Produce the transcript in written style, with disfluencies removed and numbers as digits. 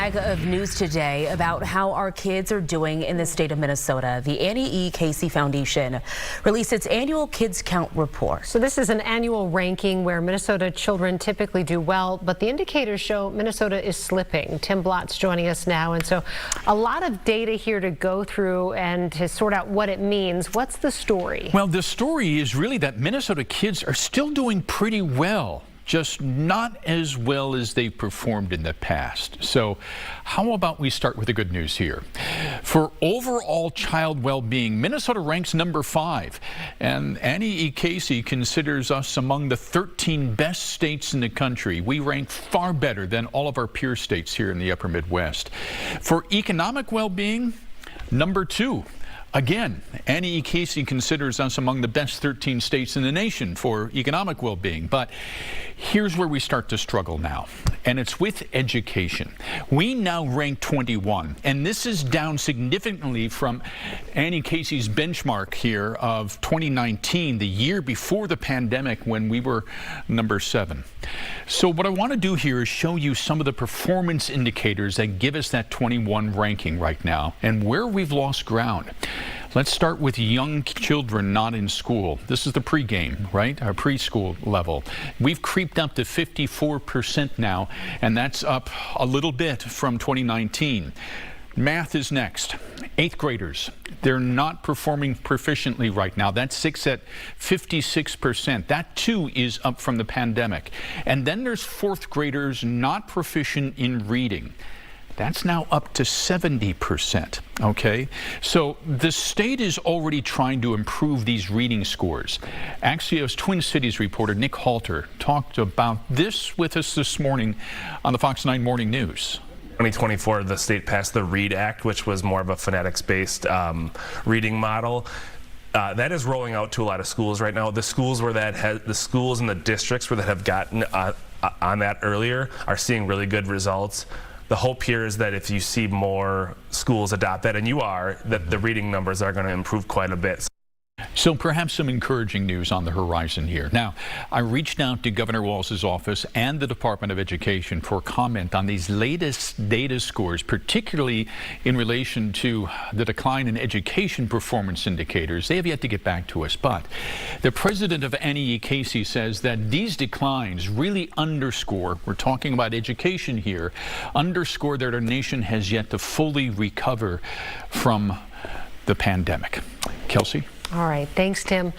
bag of news today about how our kids are doing in the state of Minnesota. The Annie E. Casey Foundation released its annual Kids Count report. So this is an annual ranking where Minnesota children typically do well, but the indicators show Minnesota is slipping. Tim Blotz joining us now, and so a lot of data here to go through and to sort out what it means. What's the story? Well, the story is really that Minnesota kids are still doing pretty well, just not as well as they performed in the past. So how about we start with the good news here? For overall child well-being, Minnesota ranks number 5, and Annie E. Casey considers us among the 13 best states in the country. We rank far better than all of our peer states here in the upper Midwest. For economic well-being, number 2. Again, Annie E. Casey considers us among the best 13 states in the nation for economic well-being. But here's where we start to struggle now, and it's with education. We now rank 21, and this is down significantly from Annie Casey's benchmark here of 2019, the year before the pandemic, when we were number 7. So what I want to do here is show you some of the performance indicators that give us that 21 ranking right now and where we've lost ground. Let's start with young children not in school. This is the pregame, right? Our preschool level. We've creeped up to 54% now, and that's up a little bit from 2019. Math is next. 8th graders, they're not performing proficiently right now. That's 6 at 56%. That too is up from the pandemic. And then there's 4th graders not proficient in reading. That's now up to 70%, okay? So the state is already trying to improve these reading scores. Axios Twin Cities reporter Nick Halter talked about this with us this morning on the Fox 9 Morning News. 2024, the state passed the READ Act, which was more of a phonetics-based reading model. That is rolling out to a lot of schools right now. The schools the schools and the districts that have gotten on that earlier are seeing really good results. The hope here is that if you see more schools adopt that, and you are, that the reading numbers are going to improve quite a bit. So perhaps some encouraging news on the horizon here. Now, I reached out to Governor Walz's office and the Department of Education for comment on these latest data scores, particularly in relation to the decline in education performance indicators. They have yet to get back to us, but the president of Annie E. Casey says that these declines really underscore, we're talking about education here, underscore that our nation has yet to fully recover from the pandemic. Kelsey? All right, thanks, Tim.